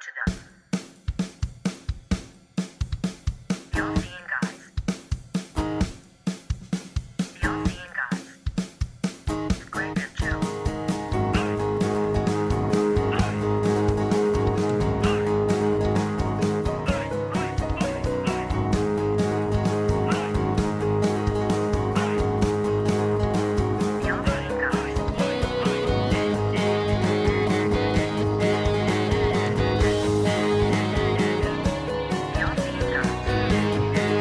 to them. The All-Seeing Guys. The All-Seeing Guys. With Greg and Joe. The All-Seeing Guys. The All-Seeing Guys.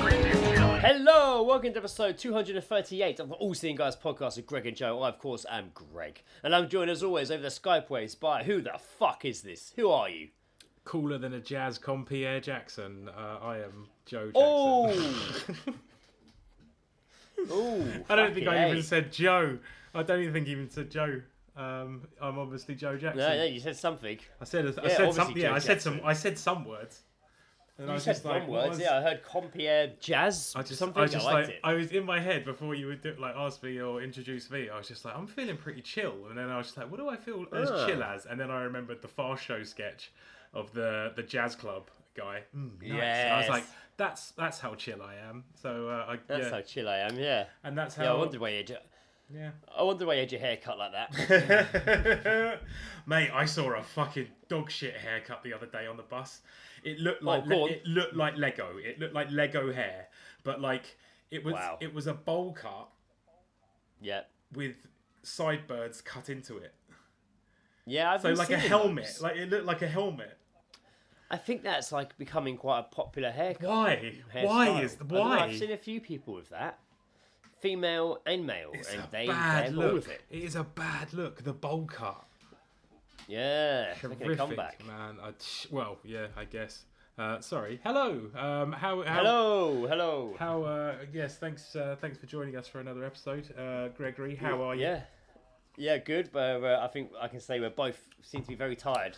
Greg and Joe. Hello, welcome to episode 238 of the All Seeing Guys podcast with Greg and Joe. I, of course, am Greg. And I'm joined, as always, over the Skype waves by who the fuck is this? Who are you? Cooler than a jazz compere Jackson. I am Joe Jackson. Oh! Oh, I don't think I even said Joe. I don't even think I even said Joe. I'm obviously Joe Jackson. No, you said something. I said obviously something. Joe Yeah, Jackson. I said some words. And I You was said just like, some words, what was- yeah. I heard compere jazz. Something. I liked it. I was in my head before you would ask me or introduce me. I was just like, I'm feeling pretty chill, and then I was just like, what do I feel as chill as? And then I remembered the Fast Show sketch of the jazz club guy. Nice. And I was like, that's how chill I am. So That's how chill I am, yeah. and that's how Yeah, I wondered why you had yeah. I wonder why you had your hair cut like that. Mate, I saw a fucking dog shit haircut the other day on the bus. It looked like go on. it looked like Lego. It looked like Lego hair, but like it was Wow. it was a bowl cut Yeah. with sideburns cut into it. Yeah, I've So been like a seeing helmet. those. Like it looked like a helmet. I think that's like becoming quite a popular haircut. Why? Hairstyle. Why I is don't know, why? I've seen a few people with that, female and male, It's and a they bad have look. all of it. It is a bad look. The bowl cut. Yeah, making a Horrific, comeback. man. Well, yeah, I guess. Sorry. Hello. How Hello. How? Yes. Thanks for joining us for another episode, Gregory. How are you? Yeah, good. But I think I can say we're both seem to be very tired.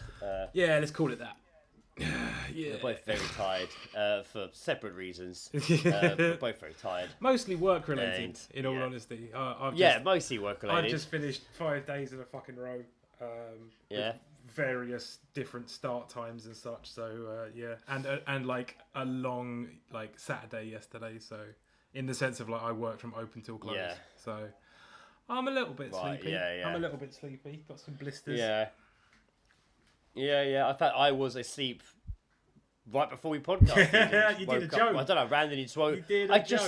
Yeah, let's call it that. Yeah. We're both very tired for separate reasons. We're both very tired. Mostly work related, And, in all yeah. honesty. I've Yeah, just, mostly work related. I've just finished 5 days in a fucking row. Yeah. With various different start times and such. So yeah, and like a long like Saturday yesterday. So in the sense of like I worked from open till close. Yeah. So I'm a little bit Right, sleepy. yeah. I'm a little bit sleepy. Got some blisters. Yeah. I thought I was asleep right before we podcasted. You did a Woke up- joke. I don't know. Randomly just woke. You did a I joke.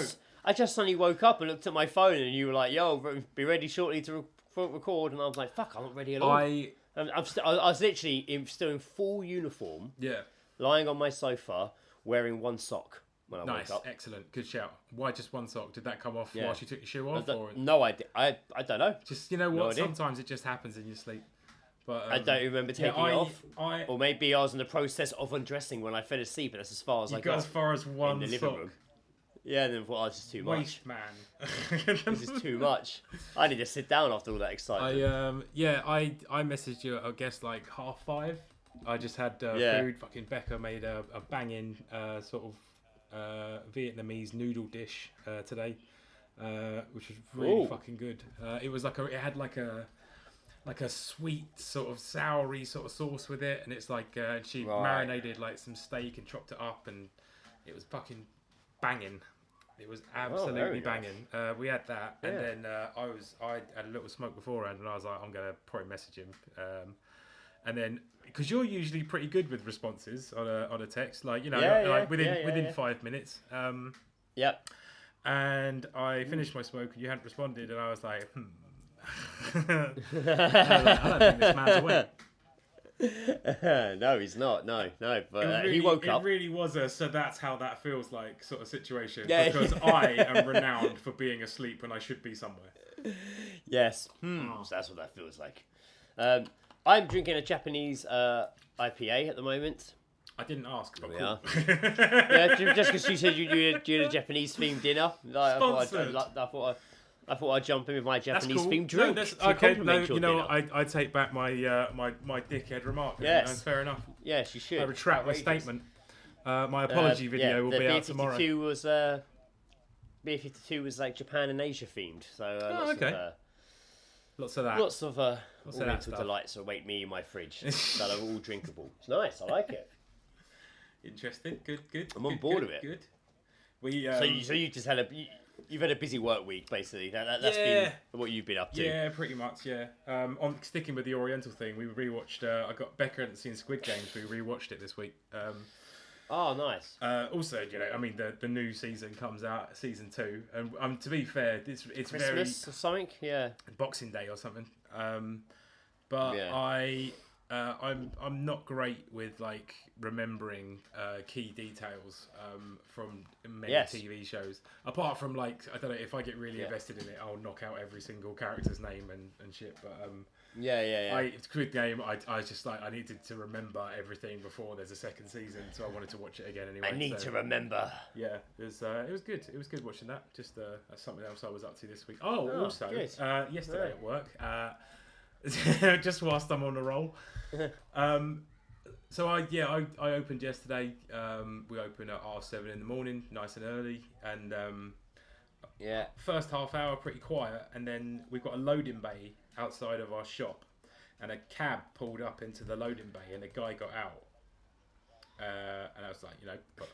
just suddenly woke up and looked at my phone, and you were like, "Yo, be ready shortly to record." And I was like, "Fuck, I'm not ready at all." I was literally still in full uniform, Yeah. lying on my sofa, wearing one sock when I Nice, woke up. excellent, good shout. Why just one sock? Did that come off Yeah. whilst you took your shoe off, or No idea. I don't know. just you know No what? idea. Sometimes it just happens in your sleep. But I don't remember taking it off. I Or maybe I was in the process of undressing when I fell asleep, and that's as far as I you got got as far as one in the living sock. room. Yeah, and then thought, this is too much. Waste man. This is too much. I need to sit down after all that excitement. I messaged you. I guess like 5:30. I just had Yeah. food. Fucking Becca made a banging sort of Vietnamese noodle dish today, which was really Ooh. fucking good. It was like it had like a sweet sort of soury sort of sauce with it, and it's like she Right. marinated like some steak and chopped it up, and it was fucking banging. It was absolutely very banging. We had that, Yeah. and then I had a little smoke beforehand, and I was like, I'm gonna probably message him, and then because you're usually pretty good with responses on a text, like like within 5 minutes. Yep. And I finished my smoke, and you hadn't responded, and I was like, I don't think this man's awake. No, he's not. No. But It he woke up. It really was a so that's how that feels like sort of situation. Yeah. Because I am renowned for being asleep when I should be somewhere. Yes. So that's what that feels like. I'm drinking a Japanese IPA at the moment. I didn't ask, but We cool. are. Yeah, just because you said you had a Japanese themed dinner. Like, Sponsored. I thought I'd jump in with my That's Japanese cool. themed drink. No, that's, to okay, no, complement your you know, dinner. I take back my my dickhead remark. Yes. That's fair enough. Yes, you should. I retract my Outrageous. statement. My apology video will the be beer out tomorrow. 52 was Beer 52 was like Japan and Asia themed. So Oh, okay. Lots of that. Lots of Lots of that Oriental stuff. delights await me in my fridge that are all drinkable. It's nice. I like it. Interesting. Good. I'm on good, board good, with it. Good. We. So you just had you've had a busy work week basically. That's Yeah. been what you've been up to. Yeah, pretty much. Yeah. On sticking with the Oriental thing, we rewatched. I got Becca hadn't seen Squid Games. We rewatched it this week. Oh, nice. Also, I mean, the new season comes out, season 2, and to be fair, it's Christmas very or something. Yeah. Boxing Day or something. But Yeah. I'm not great with like remembering key details from many TV shows. Apart from like, I don't know, if I get really invested in it, I'll knock out every single character's name and shit. But Yeah. Squid Game, I just like I needed to remember everything before there's a second season, so I wanted to watch it again anyway. I need to remember. Yeah, it was good. It was good watching that. Just that's something else I was up to this week. Oh, also good. yesterday at work, just whilst I'm on the roll. So I opened yesterday. We opened at 7:30 in the morning, nice and early, and first half hour pretty quiet, and then we've got a loading bay outside of our shop, and a cab pulled up into the loading bay, and a guy got out, and I was like,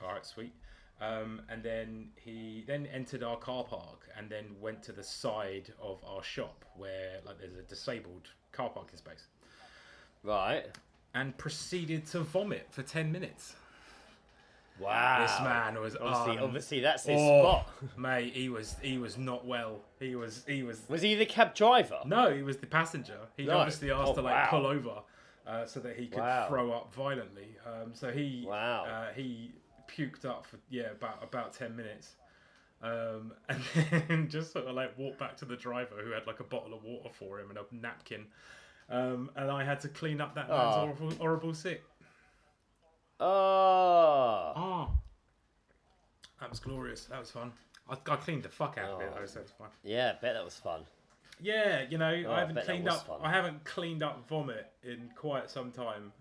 all right, sweet. And then he entered our car park and then went to the side of our shop where like there's a disabled car parking space, Right. and proceeded to vomit for 10 minutes. Wow. This man was obviously that's his spot. Mate, he was not well. He was Was he the cab driver? No, he was the passenger. He No. obviously asked to wow. pull over so that he could Wow. throw up violently. So he Wow. he puked up for about 10 minutes. And then just sort of like walked back to the driver who had like a bottle of water for him and a napkin. And I had to clean up that man's horrible sick. Oh. That was glorious. That was fun. I cleaned the fuck out of it though, so it's fun. Yeah, I bet that was fun. Yeah, I haven't bet that cleaned was up. fun. I haven't cleaned up vomit in quite some time,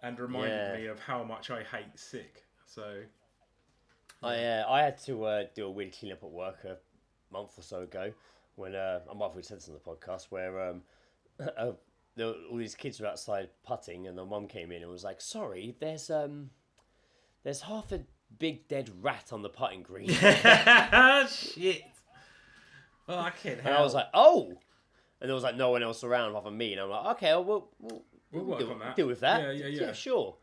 and reminded me of how much I hate sick. So I had to do a weird clean-up at work a month or so ago when I might have said this on the podcast where all these kids were outside putting and the mum came in and was like, "Sorry, there's half a big dead rat on the putting green." shit. Fucking hell. And I was like, "Oh," and there was like no one else around other than me, and I'm like, "Okay, we'll work deal, on that. deal with that. Yeah. Sure."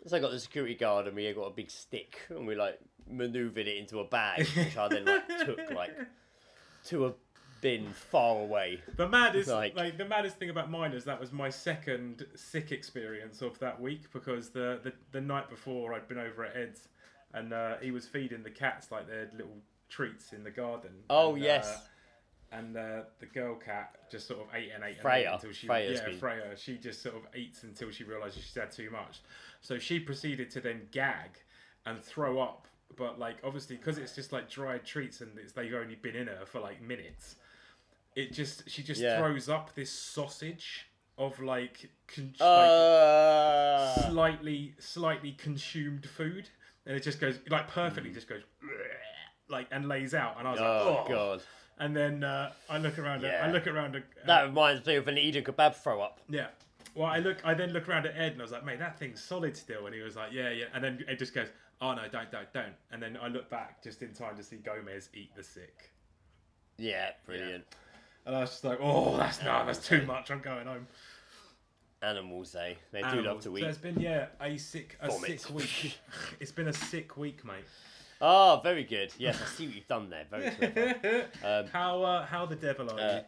So I got the security guard and we got a big stick and we like manoeuvred it into a bag, which I then took to a bin far away. The maddest thing about mine is that was my second sick experience of that week, because the night before I'd been over at Ed's and he was feeding the cats like their little treats in the garden. Oh, and, yes. And the girl cat just sort of ate Freya. until she Freya. She just sort of eats until she realises she's had too much. So she proceeded to then gag and throw up, but like obviously because it's just like dried treats and they've only been in her for like minutes. She just throws up this sausage of like slightly consumed food, and it just goes like perfectly, just goes like and lays out, and I was like, oh god. And then I look around. That reminds me of an Eden kebab throw up. Yeah. Well, I then look around at Ed and I was like, mate, that thing's solid still. And he was like, yeah. And then Ed just goes, oh no, don't. And then I look back just in time to see Gomez eat the sick. Yeah, brilliant. Yeah. And I was just like, oh, that's too much. I'm going home. Animals, they do love to eat. So it's been a sick week. It's been a sick week, mate. Oh, very good. Yes, I see what you've done there. Very clever. How the devil are you?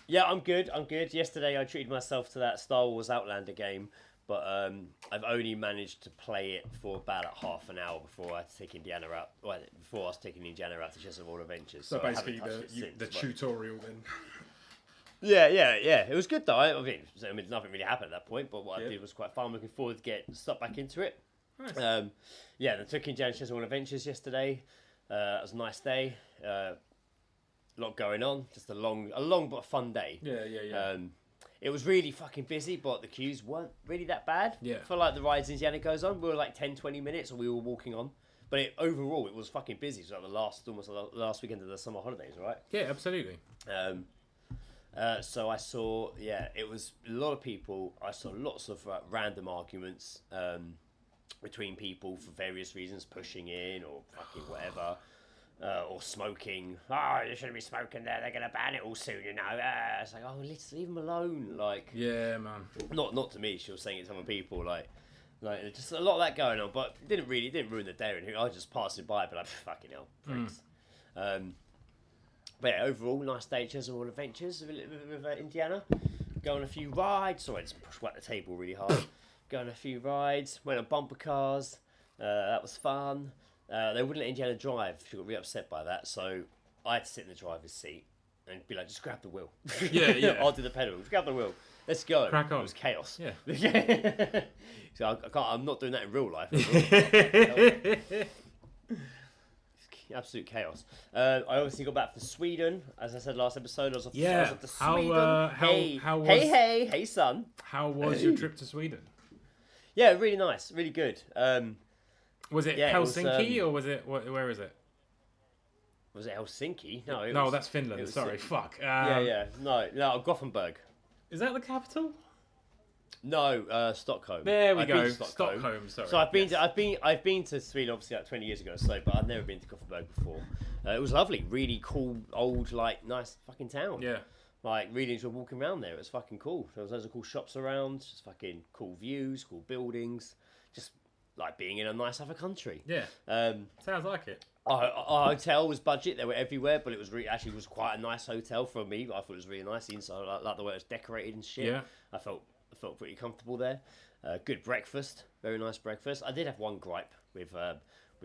Yeah, I'm good. Yesterday I treated myself to that Star Wars Outlander game, but I've only managed to play it for about half an hour before I was taking Indiana out to Chess of All Adventures. So basically the tutorial then. Yeah. It was good though. I mean, nothing really happened at that point, but what I did was quite fun. I'm looking forward to get stuck back into it. Nice. They took Indiana Chess of All Adventures yesterday. It was a nice day. A lot going on. Just a long but fun day. Yeah. It was really fucking busy, but the queues weren't really that bad. Yeah. For like the rides Indiana goes on, we were like 10-20 minutes, and we were walking on. But overall, it was fucking busy. It was like almost the last weekend of the summer holidays, right? Yeah, absolutely. So I saw, it was a lot of people. I saw lots of random arguments between people for various reasons, pushing in or fucking whatever, or smoking. Oh, you shouldn't be smoking there. They're gonna ban it all soon, you know. It's like, oh, let's leave them alone. Like, yeah, man. Not to me. She was saying it to other people. Like just a lot of that going on, but it didn't ruin the day or anything. I was just passing by, but like, fucking hell, pricks. But yeah, overall, nice day at Geezedropping Adventures with Indiana. Go on a few rides. Sorry, I just whacked the table really hard. Go on a few rides. Went on bumper cars. That was fun. They wouldn't let Indiana drive. She got really upset by that. So I had to sit in the driver's seat and be like, just grab the wheel. Yeah. I'll do the pedal. Just grab the wheel. Let's go. Crack on. It was chaos. Yeah. So I'm not doing that in real life. Absolute chaos. I obviously got back from Sweden, as I said last episode. I was off to Sweden. Hey, son. How was your trip to Sweden? Yeah, really nice, really good. Was it Helsinki or was it where is it? Was it Helsinki? No, that's Finland. Sorry, fuck. No, Gothenburg. Is that the capital? No, Stockholm. There we go. Stockholm. Sorry. So I've been to Sweden obviously like 20 years ago, but I've never been to Gothenburg before. It was lovely, really cool, old, like nice fucking town. Yeah. Like really enjoyed walking around there. It was fucking cool. There was loads of cool shops around, just fucking cool views, cool buildings, just like being in a nice other country. Yeah. Sounds like it. Our hotel was budget. They were everywhere, but it was was quite a nice hotel for me. I thought it was really nice. The inside, like the way it was decorated and shit. Yeah. I felt pretty comfortable there. Good breakfast, very nice breakfast. I did have one gripe with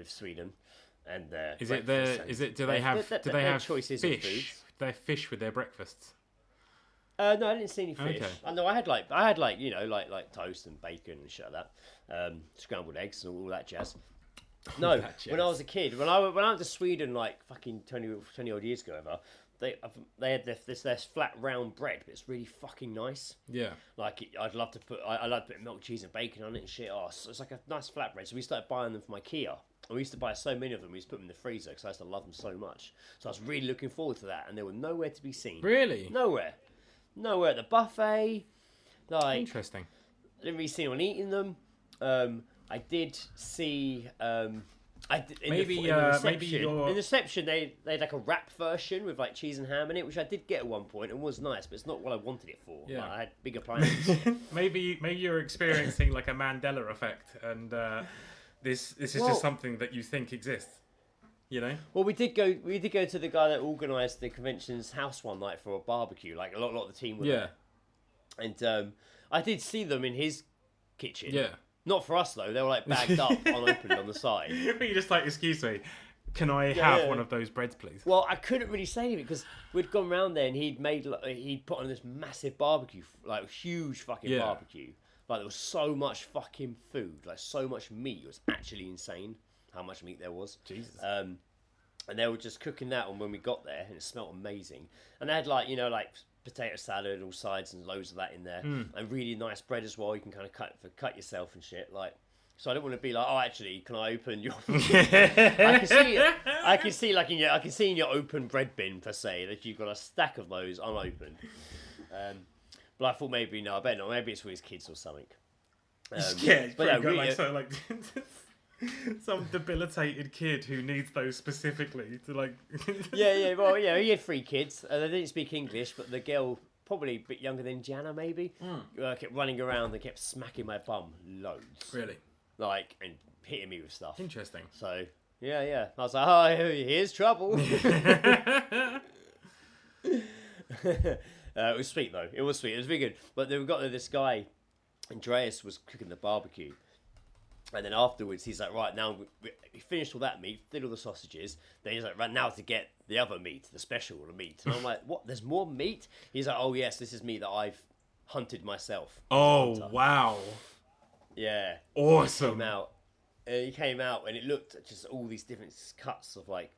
Sweden, and do they have choices fish? of foods? Do they have fish with their breakfasts? No, I didn't see any fish. Okay. I know I had like toast and bacon and shit like that, scrambled eggs and all that jazz. No, when I was a kid, when I went to Sweden like fucking 20 odd years ago, they had this flat round bread, but it's really fucking nice. Yeah. Like I'd love to put milk, cheese, and bacon on it and shit. Oh, so it's like a nice flat bread. So we started buying them from IKEA. And we used to buy so many of them. We used to put them in the freezer because I used to love them so much. So I was really looking forward to that, and they were nowhere to be seen. Really? Nowhere at the buffet. Like interesting. I didn't really see anyone eating them. I did see. In the reception they had like a wrap version with like cheese and ham in it, which I did get at one point and was nice, but it's not what I wanted it for. Yeah. Like, I had bigger plans. maybe you're experiencing like a Mandela effect, and this is just something that you think exists. You know. Well, we did go to the guy that organised the convention's house one night for a barbecue. Like a lot of the team were there. And I did see them in his kitchen. Yeah. Not for us though. They were like bagged up, unopened on the side. But you're just like, excuse me, can I have one of those breads, please? Well, I couldn't really say anything because we'd gone round there and he'd put on this massive barbecue, like huge fucking barbecue. Like there was so much fucking food, like so much meat. It was actually insane how much meat there was. Jesus. And they were just cooking that on when we got there, and it smelled amazing. And they had like potato salad, all sides, and loads of that in there, and really nice bread as well. You can kind of cut yourself and shit. Like, so I don't want to be like, oh, actually, can I open your? I can see in your open bread bin per se that you've got a stack of those unopened. But I thought maybe no, I bet not. Maybe it's for his kids or something. It's pretty good. Some debilitated kid who needs those specifically to like. He had 3 kids. They didn't speak English, but the girl, probably a bit younger than Jana, maybe, kept running around and kept smacking my bum loads. Really? Like, and hitting me with stuff. Interesting. So, I was like, oh, here's trouble. It was sweet though. It was sweet. It was very good. But then we got this guy, Andreas, was cooking the barbecue. And then afterwards, he's like, right, now we finished all that meat, did all the sausages. Then he's like, right, now to get the other meat, the special meat. And I'm like, what? There's more meat? He's like, oh, yes, this is meat that I've hunted myself. Oh, wow. Yeah. Awesome. He came out and it looked at just all these different cuts of like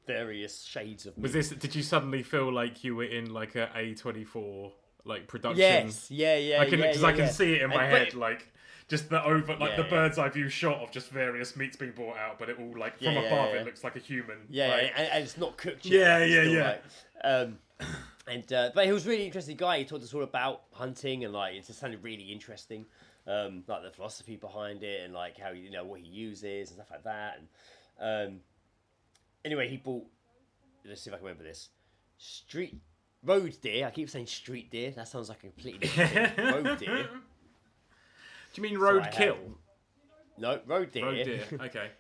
various shades of meat. Did you suddenly feel like you were in like a A24 like production? Yes. Yeah. I can see it in my head, like. Just the bird's eye view shot of just various meats being brought out, but it all like from above it looks like a human. Yeah, like, and it's not cooked yet. Yeah. And And but he was a really interesting guy. He taught us all about hunting, and like it just sounded really interesting, like the philosophy behind it, and like how what he uses and stuff like that. And anyway, he bought. Let's see if I can remember this. Road deer. I keep saying street deer. That sounds like a completely different thing. Road deer. Do you mean roadkill? No, road deer. Road deer. Okay.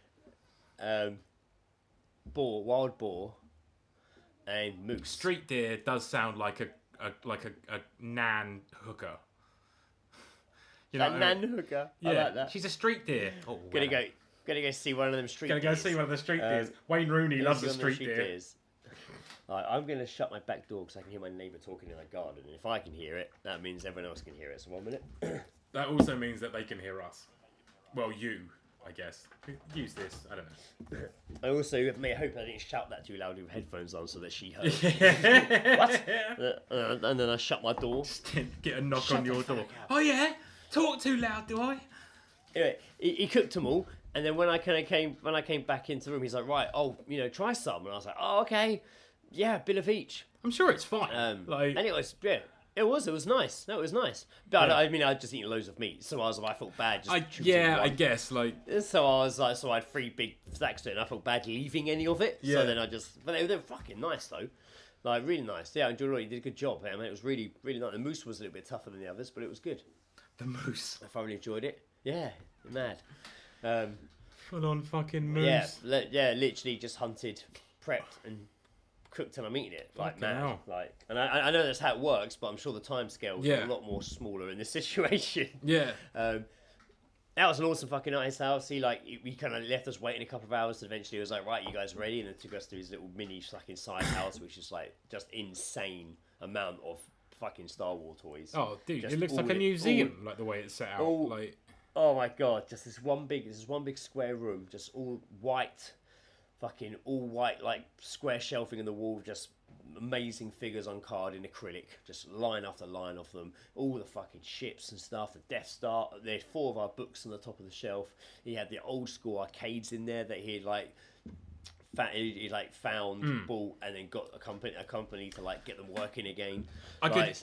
Wild boar, and moose. Street deer does sound like a nan hooker. You know, nan hooker. Yeah, I like that. she's a street deer. Oh, Gonna go see one of them street. Gonna go see one of the street deers. Wayne Rooney loves the street deer. Deers. Right, I'm gonna shut my back door because I can hear my neighbour talking in the garden. And if I can hear it, that means everyone else can hear it. So 1 minute. That also means that they can hear us. Well, you, I guess. Use this. I don't know. I also hope I didn't shout that too loud with headphones on so that she heard. What? And then I shut my door. Get a knock on your door. Oh yeah, talk too loud, do I? Anyway, he cooked them all, and then when I came back into the room, he's like, right, try some, and I was like, oh okay, yeah, a bit of each. I'm sure it's fine. And it was It was nice. No, it was nice. But Yeah. I mean, I'd just eaten loads of meat, so I felt bad. I guess So I was like, I had 3 big stacks of it, and I felt bad leaving any of it. Yeah. So then but they were fucking nice though, like really nice. Yeah, I enjoyed it. You did a good job. I mean, it was really, really nice. The moose was a little bit tougher than the others, but it was good. the moose. I thoroughly enjoyed it. Yeah, mad. Full on fucking moose. Yeah, literally just hunted, prepped, and cooked, and I'm eating it like Fucking mad. hell. Like, and I know that's how it works, but I'm sure the time scales Yeah. are a lot more smaller in this situation. Yeah. That was an awesome fucking nice house. He kind of left us waiting a couple of hours. And eventually, he was like, "Right, you guys ready?" And then took us to his little mini fucking side house, which is like just insane amount of fucking Star Wars toys. Oh, dude, Just it looks like a museum, like the way it's set out. Like, oh my god, just this one big square room, just all white, like square shelving in the wall, just amazing figures on card in acrylic, just line after line of them, all the fucking ships and stuff, the Death Star. There's 4 of our books on the top of the shelf. He had the old school arcades in there that he found, bought, and then got a company to like get them working again. They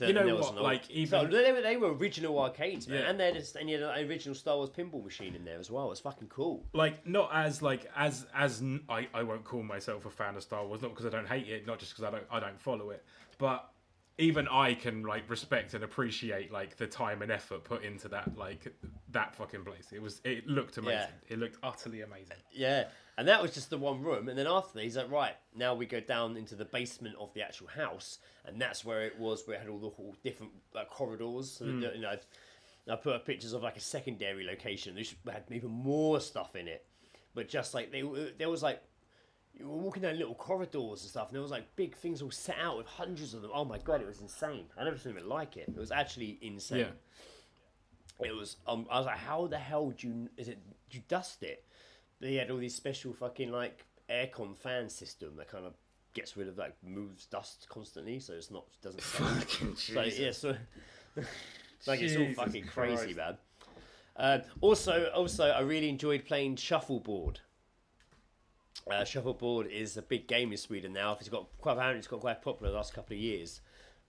were original arcades, man, Yeah. and you had an original Star Wars pinball machine in there as well. It's fucking cool. like not as I won't call myself a fan of Star Wars, not because I don't hate it, not just because I don't follow it, but even I can like respect and appreciate like the time and effort put into that fucking place. It looked amazing. Yeah. It looked utterly amazing. Yeah, and that was just the one room, and then after that, he's like, right, now we go down into the basement of the actual house, and that's where it had all the whole different corridors. So that, I put up pictures of like a secondary location which had even more stuff in it, but just like there was like, you were walking down little corridors and stuff, and there was like big things all set out with hundreds of them. Oh my god, it was insane. I never seen anything like it. It was actually insane. Yeah. It was. I was like, how the hell do you dust it? They had all these special fucking like aircon fan system that kind of gets rid of moves dust constantly, so doesn't. Fucking so Jesus. yeah, so like it's all Jesus fucking Christ. crazy, man. Also, I really enjoyed playing shuffleboard. Shuffleboard is a big game in Sweden now. It's got quite popular the last couple of years,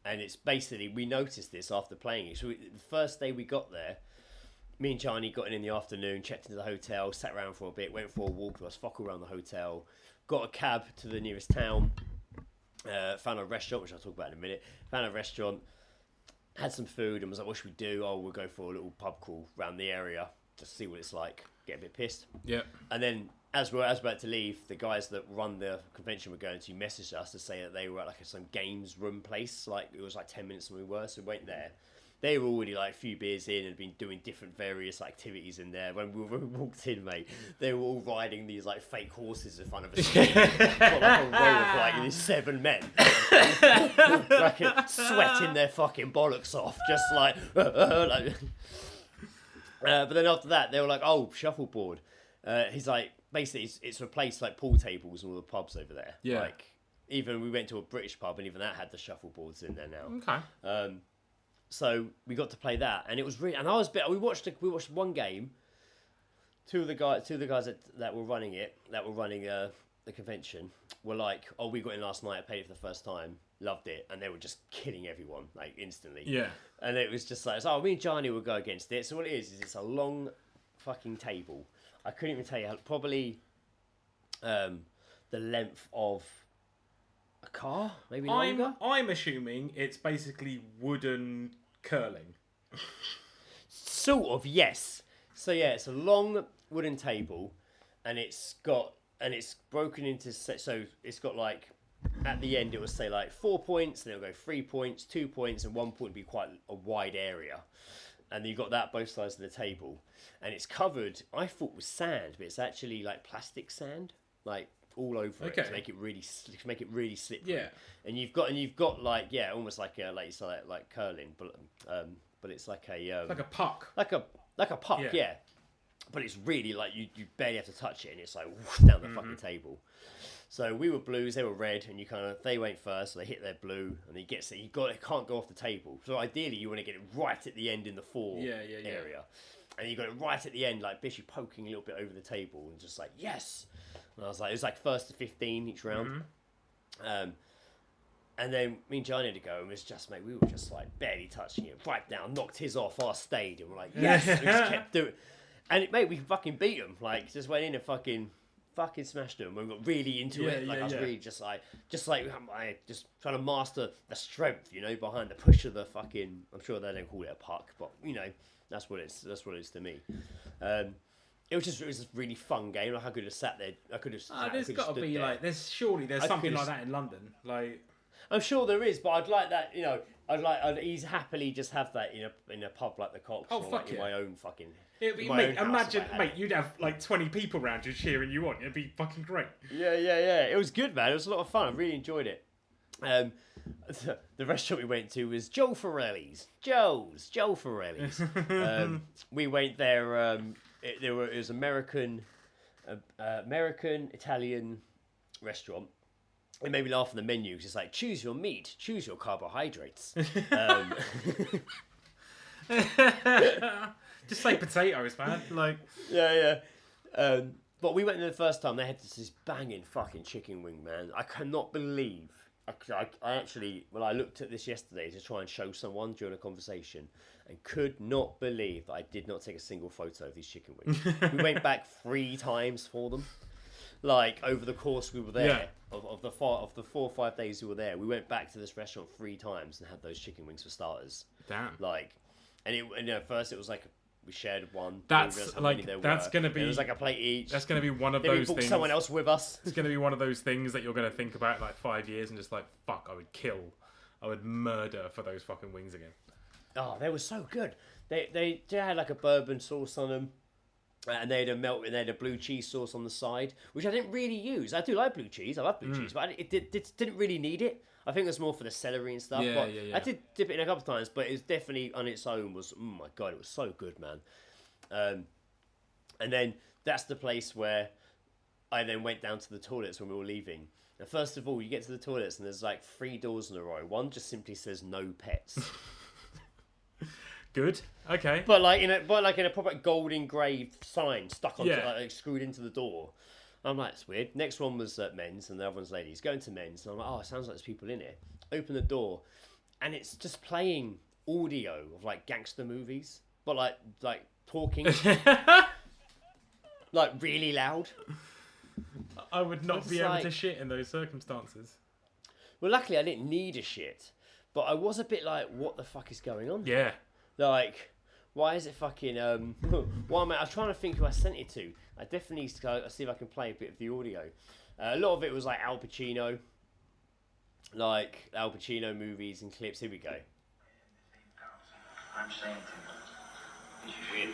and it's basically, we noticed this after playing it. So the first day we got there, me and Johnny got in the afternoon, checked into the hotel, sat around for a bit, went for a walk, to us fuck around the hotel, got a cab to the nearest town, found a restaurant, which I'll talk about in a minute. Found a restaurant, had some food, and was like, what should we do? Oh, we'll go for a little pub crawl around the area, just see what it's like. Get a bit pissed. Yeah. And then as we're about to leave, the guys that run the convention were going to message us to say that they were at some games room place. Like, it was 10 minutes from where we were, so we went there. They were already a few beers in and had been doing different various activities in there. When we walked in, mate, they were all riding these fake horses in front of us. Got a row of these 7 men, sweating their fucking bollocks off, just but then after that, they were like, "Oh, shuffleboard." He's like, basically, it's replaced pool tables and all the pubs over there. Yeah. Even we went to a British pub, and even that had the shuffleboards in there now. Okay. So we got to play that, and it was really. And we watched one game. Two of the guys that were running the convention, were like, "Oh, we got in last night. I played it for the first time." loved it, and they were just killing everyone like instantly. Yeah. And it was just like, me and Johnny will go against it. So what it is it's a long fucking table. I couldn't even tell you how, probably the length of a car, maybe longer. I'm assuming it's basically wooden curling. Sort of, yes. So yeah, it's a long wooden table, and it's broken into so it's got like at the end it will say like 4 points, and it'll go 3 points, 2 points, and 1 point would be quite a wide area, and you've got that both sides of the table, and it's covered. I thought with sand, but it's actually like plastic sand, like all over it to make it really slippery. Yeah. And you've got like almost like you say like curling, but it's like a Like a puck. like a puck, Yeah. yeah. But it's really like you barely have to touch it, and it's like whoosh, down the fucking table. So we were blues, they were red, and they went first, so they hit their blue, and he gets it. It can't go off the table. So ideally, you want to get it right at the end in the four area, and you got it right at the end, like basically poking a little bit over the table, and just like yes. And I was like, it was like 1st to 15 each round. And then me and Johnny had to go, and we were just like barely touching it, right down, knocked his off, our stayed, and we're like, yes, we just kept doing it. And we fucking beat him, like, just went in and fucking smashed him, and we got really into it, like, I was really just like, I just trying to master the strength, behind the push of the fucking, I'm sure they don't call it a puck, but, that's what it is to me. It was just a really fun game. Like I could have sat there. There's got to be there. Like there's something like that in London. Like I'm sure there is, but I'd like that. I'd easily happily just have that in a pub like the Cox or like in my own fucking. Imagine, mate, you'd have like 20 people around you cheering you on. It'd be fucking great. Yeah. It was good, man. It was a lot of fun. I really enjoyed it. The restaurant we went to was Joe Ferrelli's. Joe Ferrelli's. We went there. It was American, Italian restaurant. It made me laugh on the menu. It's like, choose your meat, choose your carbohydrates. Just say potatoes, man. Like yeah. But we went there the first time. They had this banging fucking chicken wing, man. I cannot believe. I actually, I looked at this yesterday to try and show someone during a conversation, and could not believe that I did not take a single photo of these chicken wings. We went back 3 times for them. Like over the course we were there, of the 4 or 5 days we were there, we went back to this restaurant 3 times and had those chicken wings for starters. Damn. Like, and at first it was like we shared one. That's like gonna be. It was like a plate each. That's gonna be one of then those we booked things. Someone else with us. It's gonna be one of those things that you're gonna think about in like 5 years and just like, fuck, I would murder for those fucking wings again. Oh, they were so good. They had like a bourbon sauce on them, and they had a blue cheese sauce on the side, which I didn't really use. I do like blue cheese. I love blue cheese, but it didn't really need it. I think it was more for the celery and stuff. Yeah. I did dip it in a couple of times, but it's definitely on its own was, oh my god, it was so good, man. And then that's the place where I then went down to the toilets when we were leaving. And first of all, you get to the toilets and there's like 3 doors in a row. One just simply says no pets. Good. Okay. But like in a proper gold engraved sign stuck on like screwed into the door. I'm like, it's weird. Next one was men's, and the other one's ladies. Going to men's, and I'm like, oh, it sounds like there's people in here. Open the door, and it's just playing audio of like gangster movies, but like talking, like really loud. I would not be able to shit in those circumstances. Well, luckily I didn't need a shit, but I was a bit like, what the fuck is going on? Yeah. Like, why is it fucking why am I was trying to think who I sent it to. I definitely need to go see if I can play a bit of the audio. A lot of it was like Al Pacino movies and clips. Here we go. I'm saying to you,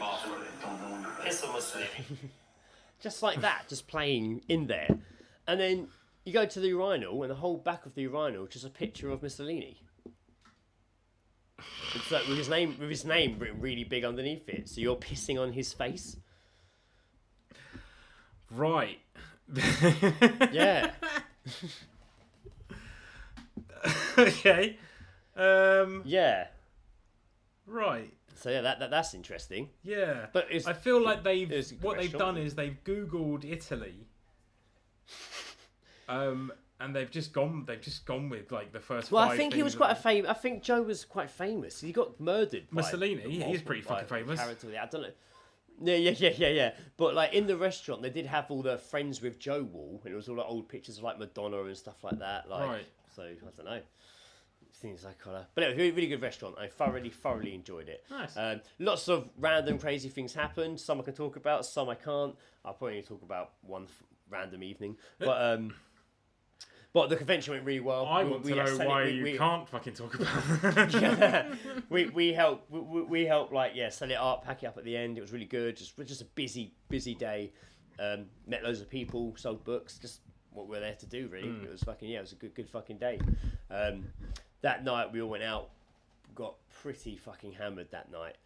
Just like that, just playing in there. And then you go to the urinal, and the whole back of the urinal is just a picture of Mussolini. It's like with his name written really big underneath it. So you're pissing on his face. Right. Yeah. Okay. Yeah. Right. So yeah, that's interesting. Yeah. But I feel like they've done is they've Googled Italy. and they've just gone with like the first. Well, five I think he things was of quite a the- famous. I think Joe was quite famous. He got murdered. by Mussolini, the he's multiple- pretty by fucking famous. character. I don't know. Yeah. But like in the restaurant, they did have all the friends with Joe wall, and it was all the old pictures of like Madonna and stuff like that. Like, Right. So I don't know. Things like but it was a really, really good restaurant. I thoroughly enjoyed it. Nice. Lots of random crazy things happened. Some I can talk about, some I can't. I'll probably talk about one random evening, but the convention went really well. I want to know why you can't fucking talk about it. Yeah, we helped like sell it up, pack it up at the end. It was really good. Just a busy day. Met loads of people, sold books. Just what we're there to do, really. It was it was a good fucking day. That night we all went out, got pretty fucking hammered that night.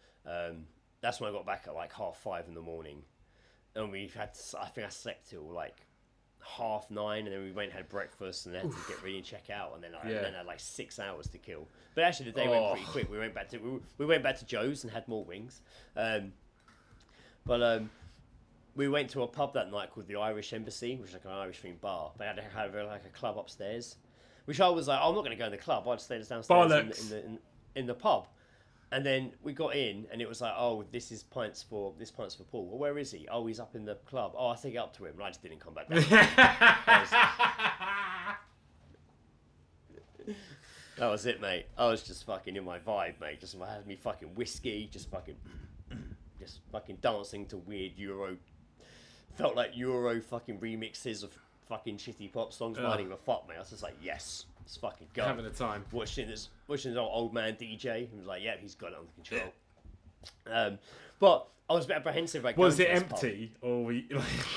That's when I got back at like 5:30 in the morning, and I think I slept till like 9:30, and then we went and had breakfast, and then had to get ready and check out, and then I had like 6 hours to kill. But actually, the day went pretty quick. We went back to Joe's and had more wings. We went to a pub that night called the Irish Embassy, which is like an Irish themed bar. They had like a club upstairs, which I was like, I'm not going to go in the club. I'd stay downstairs in the pub. And then we got in, and it was like, oh, this is pints for Paul. Well, where is he? Oh, he's up in the club. Oh, I'll take it up to him. And I just didn't come back down. That was it, mate. I was just fucking in my vibe, mate. Just had me fucking whiskey, just fucking dancing to weird Euro. Felt like Euro fucking remixes of fucking shitty pop songs. I didn't give a fuck, mate. I was just like, yes, let's fucking go. Having a time. Watching this old man DJ. He was like, yeah, he's got it under control. But I was a bit apprehensive. Like, Was it empty or we?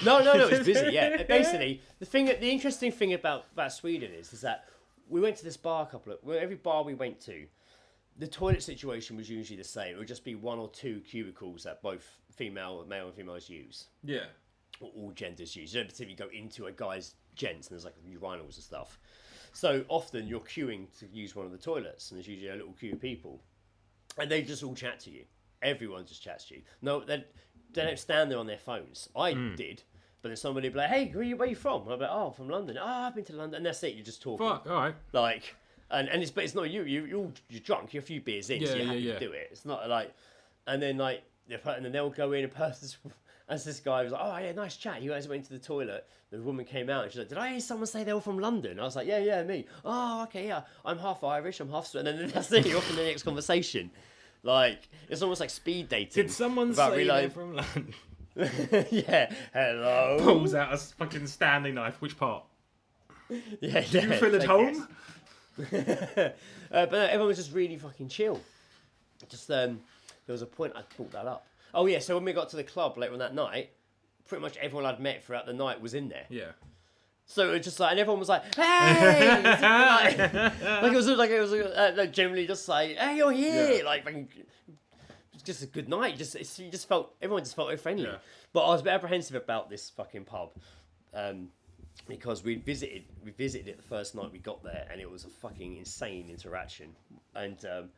No, it was busy. Yeah, basically, the interesting thing about Sweden is that we went to this bar every bar we went to, the toilet situation was usually the same. It would just be one or two cubicles that both male and females use. Yeah. Or all genders use. You don't particularly go into a guy's gents and there's like urinals and stuff. So often you're queuing to use one of the toilets, and there's usually a little queue of people, and they just all chat to you. Everyone just chats to you. No, they don't stand there on their phones. I did, but then somebody would be like, "Hey, where are you from?" I'm like, "Oh, I'm from London." "Oh, I've been to London." And that's it. You're just talking. Fuck. All right. Like, and it's not you. You're drunk. You're a few beers in, so you're happy to do it. It's not like, and then they'll go in and person's. As this guy was like, "Oh yeah, nice chat." You guys went to the toilet. The woman came out and she's like, "Did I hear someone say they were from London?" I was like, "Yeah, me." "Oh, okay, yeah. I'm half Irish. I'm half." And then that's it. You're off in the next conversation. Like it's almost like speed dating. Did someone say they're from London? Yeah. Hello. Pulls out a fucking Stanley knife. Which part? Yeah. You feel at home? But no, everyone was just really fucking chill. Just there was a point I brought that up. Oh yeah, so when we got to the club later on that night, pretty much everyone I'd met throughout the night was in there. Yeah. So it was just like, and everyone was like, "Hey!" like it was like generally just like, "Hey, you're here!" Like, it's just a good night. Everyone just felt very friendly. Yeah. But I was a bit apprehensive about this fucking pub, because we visited it the first night we got there, and it was a fucking insane interaction. And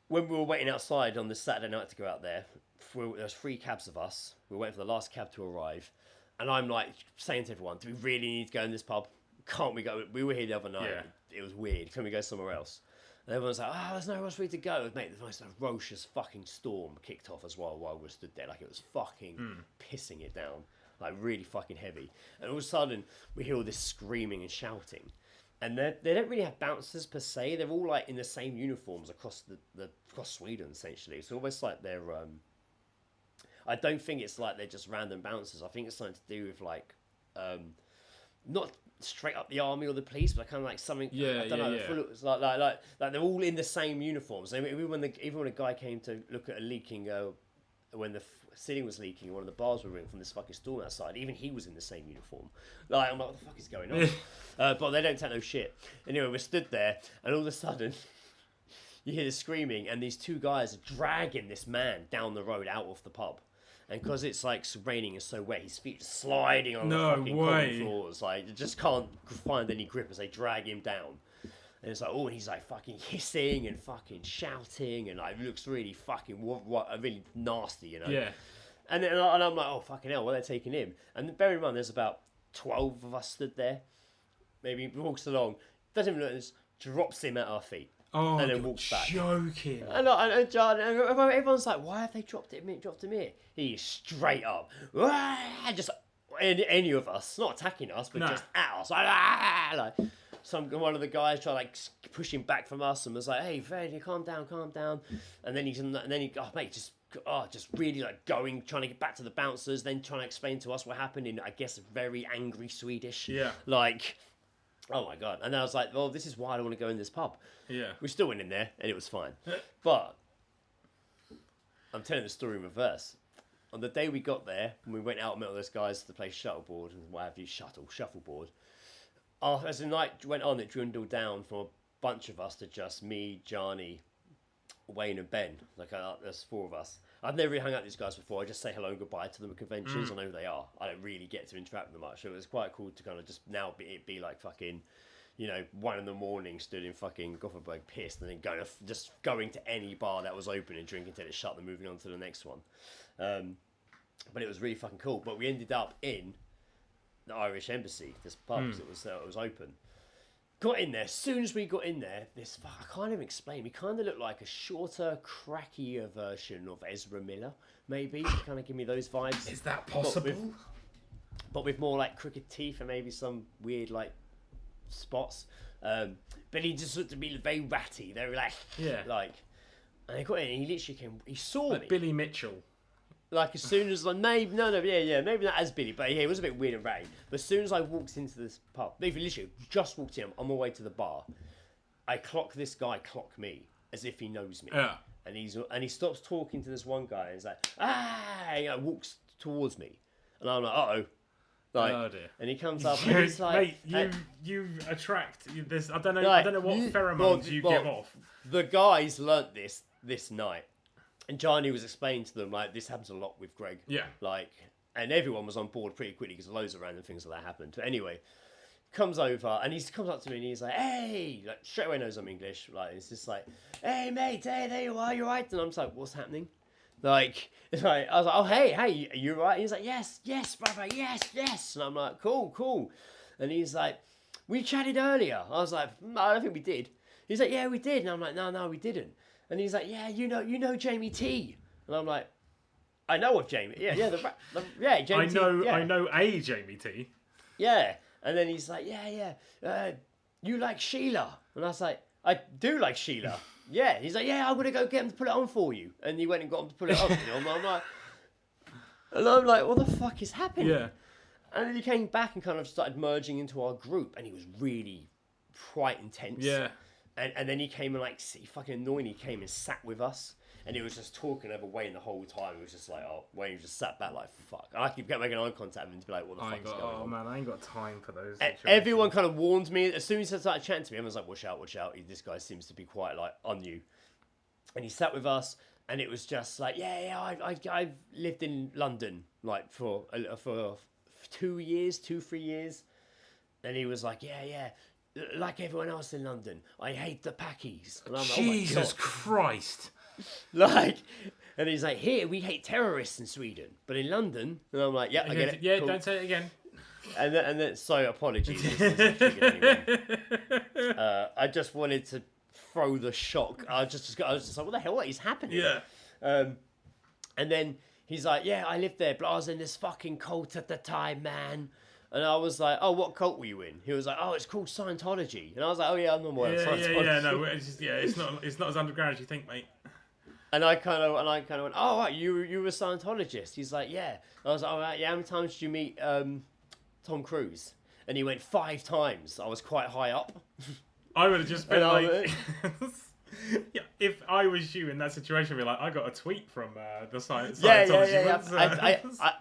when we were waiting outside on the Saturday night to go out there, there was 3 cabs of us. We were waiting for the last cab to arrive. And I'm like saying to everyone, do we really need to go in this pub? Can't we go? We were here the other night. Yeah. It was weird. Can we go somewhere else? And everyone's like, "Oh, there's nowhere else for you to go." Mate, the most ferocious fucking storm kicked off as well while we stood there. Like, it was fucking pissing it down. Like, really fucking heavy. And all of a sudden, we hear all this screaming and shouting. And they don't really have bouncers per se. They're all like in the same uniforms across across Sweden, essentially. It's almost like they're... I don't think it's like they're just random bouncers. I think it's something to do with like... not straight up the army or the police, but kind of like something... I don't know. It's like they're all in the same uniforms. So even when a guy came to look at a leaking... when the ceiling was leaking, one of the bars were in from this fucking storm outside, even he was in the same uniform. Like, I'm like, what the fuck is going on? But they don't take no shit. Anyway, we stood there, and all of a sudden, you hear the screaming, and these 2 guys are dragging this man down the road out of the pub. And because it's like raining and so wet, his feet are sliding on the fucking common floors. Like, you just can't find any grip as they drag him down. And it's like, oh, and he's like fucking hissing and fucking shouting, and like looks really fucking really nasty, you know. Yeah. And I'm like, oh fucking hell, well they're taking him. And bear in mind, there's about 12 of us stood there. maybe walks along, doesn't even notice, drops him at our feet. Oh, and then you're walks back. joking. And John, and everyone's like, why have they dropped him here? He's straight up, just any of us, not attacking us, but just at us, like one of the guys tried like push him back from us and was like, hey Fred, calm down, and then just really like trying to get back to the bouncers, then trying to explain to us what happened in, I guess, very angry Swedish. Yeah. Like, oh my God. And I was like, well, this is why I don't want to go in this pub. Yeah. We still went in there and it was fine. But I'm telling the story in reverse. On the day we got there, when we went out and met all those guys to play shuffleboard and what have you, shuffleboard. As the night went on, it dwindled down from a bunch of us to just me, Johnny, Wayne and Ben. Like, there's 4 of us. I've never really hung out with these guys before. I just say hello and goodbye to them at conventions. I know who they are. I don't really get to interact with them much. So it was quite cool to kind of just now be like fucking, 1 in the morning, stood in fucking Gothenburg pissed, and then going to any bar that was open and drinking until it shut, and moving on to the next one. But it was really fucking cool. But we ended up in the Irish Embassy, this pub, it was open. Got in there. As soon as we got in there, I can't even explain. We kind of looked like a shorter, crackier version of Ezra Miller, maybe. Kind of give me those vibes. Is that possible? But with more like crooked teeth and maybe some weird like spots. But he just looked to be very ratty. They were like, and he got in. And he literally came. He saw me. Billy Mitchell. Like as soon as maybe not as Billy, but it was a bit weird and ratty. But as soon as I walked into this pub, literally just walked in on my way to the bar, I this guy clock me as if he knows me. Yeah. And he stops talking to this one guy and he's like, and walks towards me, and I'm like, uh-oh. Like, oh dear. And he comes up and he's like, mate, you attract this. I don't know what pheromones you give off. The guys learnt this night. And Johnny was explaining to them, like, this happens a lot with Greg. Yeah. Like, and everyone was on board pretty quickly because loads of random things like that happened. But anyway, comes over and he comes up to me and he's like, hey, like, straight away knows I'm English. Like, it's just like, hey, mate, hey, there you are, you're right. And I'm just like, what's happening? Like, I was like, oh, hey, are you right? And he's like, yes, brother, yes. And I'm like, cool. And he's like, we chatted earlier. I was like, I don't think we did. He's like, yeah, we did. And I'm like, no, we didn't. And he's like, yeah, you know Jamie T. And I'm like, I know of Jamie. Yeah, Jamie T. I know a Jamie T. Yeah. And then he's like, yeah. You like Sheila? And I was like, I do like Sheila. Yeah. He's like, yeah, I'm going to go get him to put it on for you. And he went and got him to put it on. I'm like, what the fuck is happening? Yeah. And then he came back and kind of started merging into our group. And he was really quite intense. Yeah. And then he came and he fucking annoying. He came and sat with us, and he was just talking over Wayne the whole time. It was just like, Wayne just sat back like, fuck. And I kept making eye contact with him to be like, what the fuck is going on? Oh man, I ain't got time for those. Everyone kind of warned me as soon as he started chatting to me. Everyone's like, watch out. This guy seems to be quite like on you. And he sat with us, and it was just like, I've lived in London like for 3 years. And he was like, yeah. Like everyone else in London, I hate the Packies. And I'm like, Jesus Christ. Like, and he's like, here, we hate terrorists in Sweden. But in London, and I'm like, I get it. Yeah, cool. Don't say it again. And then so apologies. I just wanted to throw the shock. I was just like, what the hell? What is happening? Yeah. And then he's like, yeah, I lived there, but I was in this fucking cult at the time, man. And I was like, oh, what cult were you in? He was like, oh, it's called Scientology. And I was like, oh, yeah, I'm not more Scientology. Yeah, no, it's not as underground as you think, mate. And I kind of went, oh, right, you were a Scientologist. He's like, yeah. And I was like, all right, yeah, how many times did you meet Tom Cruise? And he went 5 times. I was quite high up. I would have just been like... Yeah, if I was you in that situation, I'd be like, I got a tweet from the Scientology. Yeah.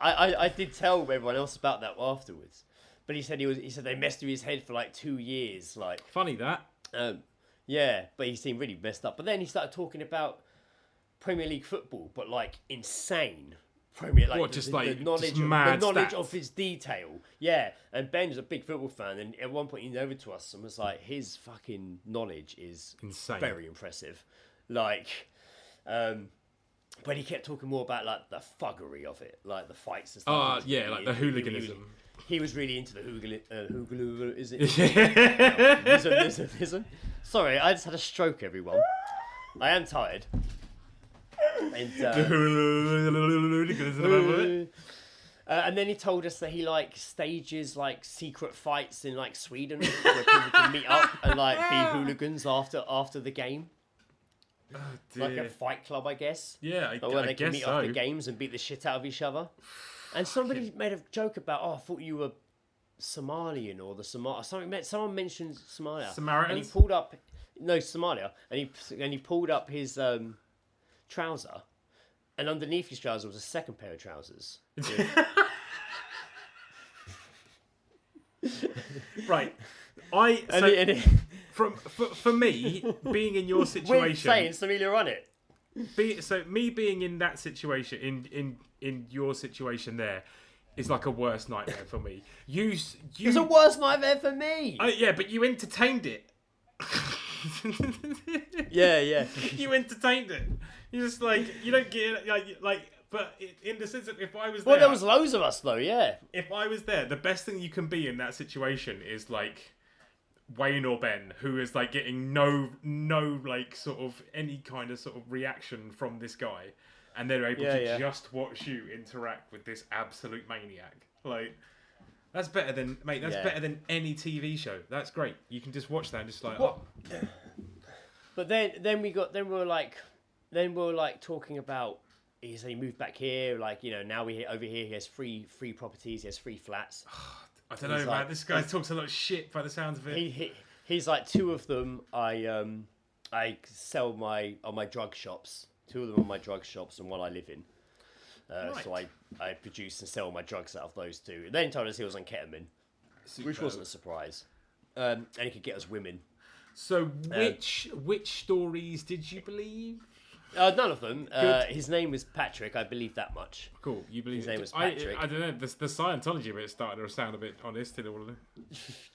I did tell everyone else about that afterwards, but he said they messed with his head for like 2 years. Like funny that. Yeah, but he seemed really messed up. But then he started talking about Premier League football, but like insane. Premier, like, the knowledge of his detail. Yeah, and Ben's a big football fan, and at one point he went over to us and was like, his fucking knowledge is insane, very impressive. Like, and But he kept talking more about like the thuggery of it, like the fights and stuff. Yeah, like the hooliganism. He was really into the hooliganism. Sorry, I just had a stroke, everyone. I am tired. And then he told us that he like stages like secret fights in like Sweden where people can meet up and like be hooligans after the game. Oh, Like a fight club, I guess. Yeah, where they can guess meet so. after games and beat the shit out of each other. And somebody made a joke about, I thought you were Somalian or the someone mentioned Somalia. Samaritans? And he pulled up, Somalia, and he pulled up his trouser, and underneath his trouser was a second pair of trousers. Right. For me, being in your We're situation, saying Somalia on it. me being in that situation, in your situation there, is like a worst nightmare for me. It's a worst nightmare for me. Yeah, but you entertained it. Yeah. You entertained it. You're just like, you don't get it, but in the sense that if I was there... Well, there was loads of us, though, yeah. If I was there, the best thing you can be in that situation is, like, Wayne or Ben, who is, like, getting no, like, sort of, any kind of sort of reaction from this guy. And they're able to just watch you interact with this absolute maniac. Like, that's better than... Mate, that's better than any TV show. That's great. You can just watch that and just, like... What? Oh. But then we were like talking about... He moved back here, like, now over here he has free properties, he has free flats. I don't know, man. This guy talks a lot of shit by the sounds of it. He's like, two of them I sell on my drug shops. Two of them are my drug shops and one I live in. Right. So I produce and sell my drugs out of those two. Then he told us he was on ketamine, which wasn't a surprise. And he could get us women. So which stories did you believe? None of them. His name was Patrick. I believe that much. Cool. You believe his name was Patrick? I don't know. The Scientology bit started to sound a bit honest in all of it.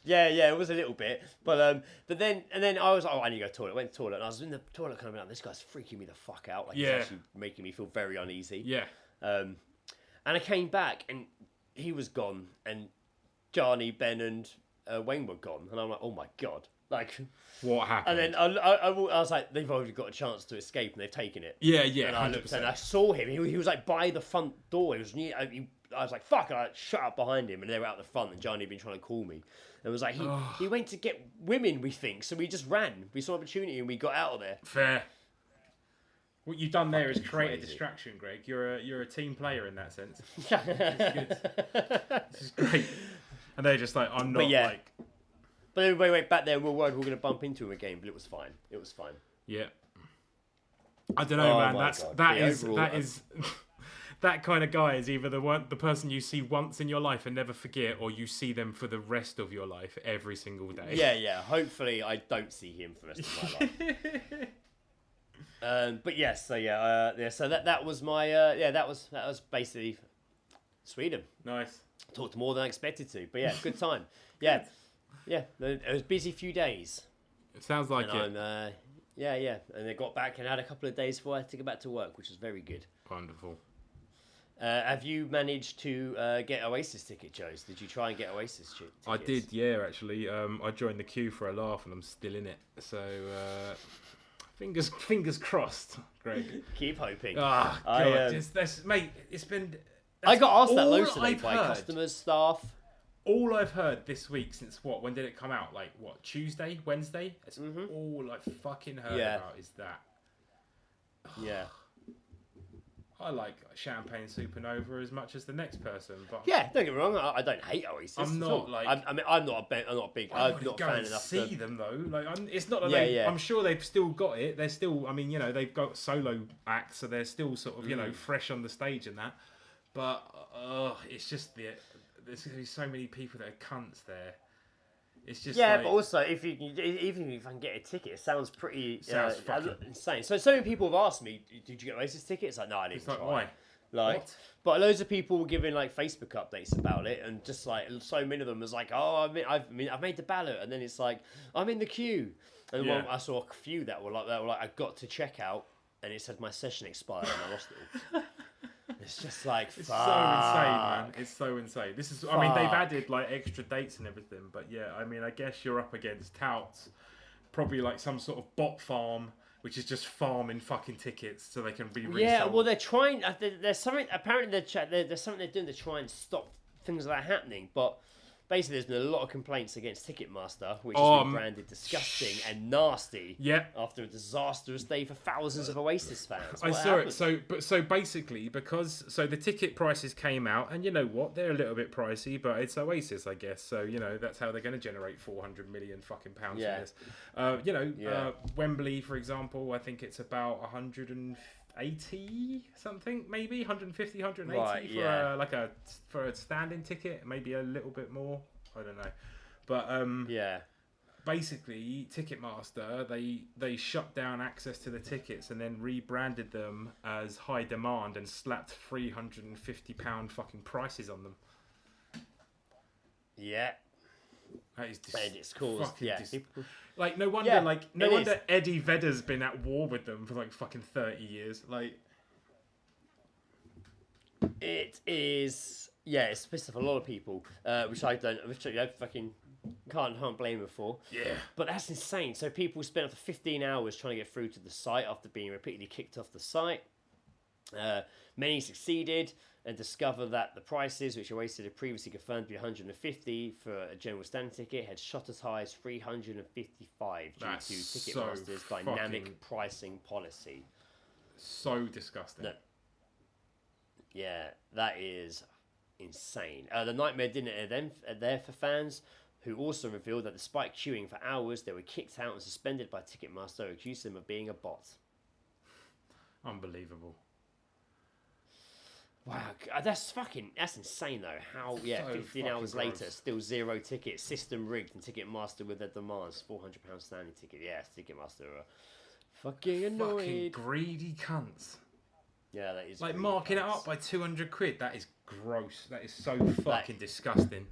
Yeah, it was a little bit. But then I was like, I need to go to the toilet. I went to the toilet and I was in the toilet kind of like, this guy's freaking me the fuck out. Like, he's actually making me feel very uneasy. Yeah. And I came back and he was gone and Johnny, Ben and Wayne were gone. And I'm like, oh my God. Like, what happened? And then I was like, they've already got a chance to escape and they've taken it. Yeah. And I looked and I saw him. He was like by the front door. He was near. I was like, fuck! And I shut up behind him, and they were out the front. And Johnny had been trying to call me. And it was like he went to get women. We think so. We just ran. We saw an opportunity and we got out of there. Fair. What you've done there is create a distraction, Greg. You're a team player in that sense. It's good. This is great. And they're just like, I'm not like. But then we went back there and we were worried we were going to bump into him again, but it was fine. Yeah. I don't know, man. That is that kind of guy is either the person you see once in your life and never forget, or you see them for the rest of your life every single day. Yeah. Hopefully, I don't see him for the rest of my life. But yes, so so that was my that was basically Sweden. Nice. Talked more than I expected to, but yeah, good time. Yeah. Yeah, it was a busy few days. It sounds like it. And I got back and had a couple of days before I had to go back to work, which was very good. Wonderful. Have you managed to get Oasis ticket, Joes? Did you try and get Oasis tickets? I did, yeah, actually. I joined the queue for a laugh and I'm still in it. So, fingers crossed, Greg. Keep hoping. Oh, God. Mate, it's been... I got asked that loads today by customers, staff. All I've heard this week since when did it come out? Like, what, Tuesday? Wednesday? It's all I've fucking heard about is that. Yeah. I like Champagne Supernova as much as the next person, but yeah, don't get me wrong. I don't hate Oasis. I'm not like. I'm not a big. I'm not a fan enough to see them though. Like, it's not that I'm sure they've still got it. They're still. I mean, they've got solo acts, so they're still sort of fresh on the stage and that. But it's just there's going to be so many people that are cunts there. It's just but also even if I can get a ticket, it sounds pretty insane. So many people have asked me, "Did you get Oasis tickets?" Like, no, I didn't. It's like, why? Like, but loads of people were giving like Facebook updates about it, and just like so many of them was like, "Oh, I've made the ballot," and then it's like, "I'm in the queue," and I saw a few that were like, "I got to check out." and it said my session expired and I lost it all. It's just like, It's fuck. so insane, man. It's so insane. This is, I mean, they've Fuck. added like extra dates and everything, but yeah, I mean, I guess you're up against touts, probably like some sort of bot farm, which is just farming fucking tickets so they can be resold. Yeah, well, they're trying. There's something. Apparently, there's something they're doing to try and stop things like that happening. But basically, there's been a lot of complaints against Ticketmaster, which has been branded disgusting and nasty. Yeah. After a disastrous day for thousands of Oasis fans. I What saw happened? it. So basically, because the ticket prices came out, and you know what, they're a little bit pricey, but it's Oasis, I guess. So that's how they're going to generate 400 million fucking pounds Yeah. from this. Yeah. Wembley, for example, I think it's about 180 something, maybe 150, 180 Right, for yeah. for a standing ticket, maybe a little bit more. I don't know, but Yeah. basically, Ticketmaster, they shut down access to the tickets and then rebranded them as high demand and slapped £350 fucking prices on them. Yeah. That is And it's caused. fucking Yeah. like no wonder Yeah, no it wonder is. Eddie Vedder's been at war with them for like fucking 30 years. Like, It is. Yeah, it's pissed off a lot of people, which I fucking can't blame them for. yeah. But that's insane. So people spent up to 15 hours trying to get through to the site after being repeatedly kicked off the site. Many succeeded and discovered that the prices, which Oasis had previously confirmed to be 150 for a general standing ticket, had shot as high as 355 due That's to so Ticketmaster's dynamic fucking- pricing policy. So disgusting. No. Yeah, that is insane. The nightmare didn't end there for fans, who also revealed that despite queuing for hours, they were kicked out and suspended by Ticketmaster, who accused them of being a bot. Unbelievable. Wow, that's insane though. How, So 15 fucking hours later, gross. still zero tickets, system rigged, and Ticketmaster with their demands, £400 standing ticket. Yeah, Ticketmaster are fucking annoyed. Fucking greedy cunts. Yeah, that is Like really marking it cunts. up by 200 quid. That is gross. That is so fucking disgusting.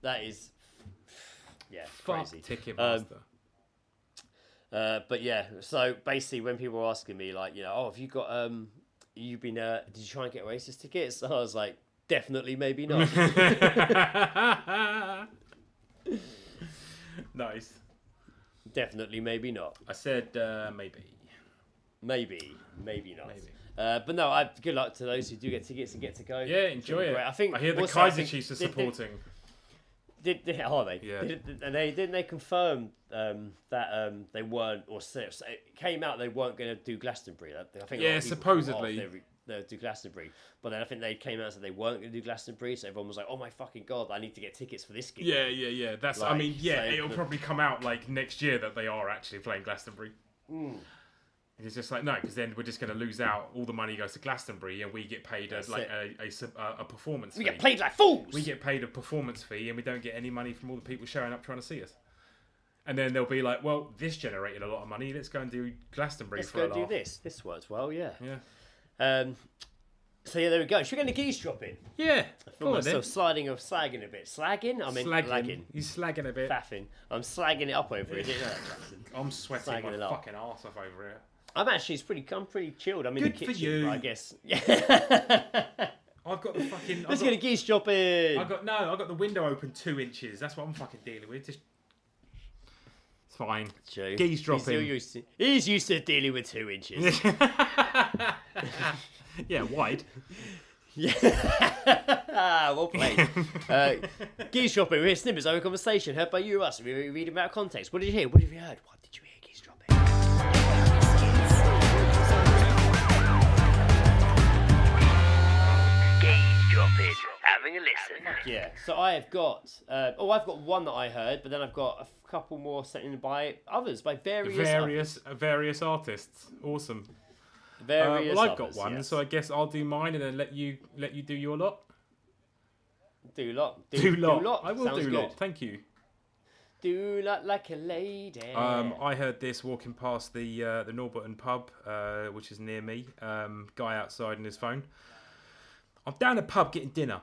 That is, yeah, it's Fuck crazy. Ticketmaster. But yeah, so basically, when people were asking me, like, have you got you've been did you try and get Oasis tickets? I was like, definitely, maybe not. Nice. Definitely, maybe not. I said maybe. Maybe not. Maybe. But no, good luck to those who do get tickets and get to go. Yeah, enjoy it. Great. I think. I hear the also, I Kaiser think- Chiefs are did- supporting. Are they? Yeah. And didn't they confirm that they weren't, or so it came out they weren't going to do Glastonbury. I think a lot Yeah, of people supposedly. thought, they'll do Glastonbury, but then I think they came out and said they weren't going to do Glastonbury, so everyone was like, "Oh my fucking god, I need to get tickets for this gig." Yeah. That's. I Like, mean, yeah, so it'll probably come out like next year that they are actually playing Glastonbury. It's just like, no, because then we're just going to lose out. All the money goes to Glastonbury, and we get paid That's a performance fee. We get played like fools. We get paid a performance fee, and we don't get any money from all the people showing up trying to see us. And then they'll be like, well, this generated a lot of money. Let's go and do Glastonbury Let's for a go do laugh. this. This works well, yeah. Yeah. So yeah, there we go. Should we get into Geezedropping? Yeah. I feel myself slagging a bit. Slagging? I mean, lagging. He's slagging a bit. Faffing. I'm slagging it up over it. Didn't know that, Jackson? I'm sweating Slagging it my up. fucking arse off over it. I'm pretty chilled. I'm in Good the for kitchen, you. but I guess. Yeah. I've got the fucking. Let's get a Geezedropping. I've got the window open 2 inches. That's what I'm fucking dealing with. It's fine. True. Geezedropping. He's used to dealing with 2 inches. Yeah, wide. Yeah. Well played. Geezedropping. We hear snippets of a conversation heard by you or us. We read about context. What did you hear? What have you heard? What did you hear? Geezedropping. Geezedropping. Having a listen. Yeah. So I have got. I've got one that I heard, but then I've got a couple more sent in by others, by Various artists. Awesome. various Well, I've got others, one, yes. so I guess I'll do mine and then let you do your lot. Do lot. Do lot. I will Sounds do good. lot. Thank you. Do lot like a lady. I heard this walking past the Norberton pub, which is near me. Guy outside on his phone. I'm down the pub getting dinner.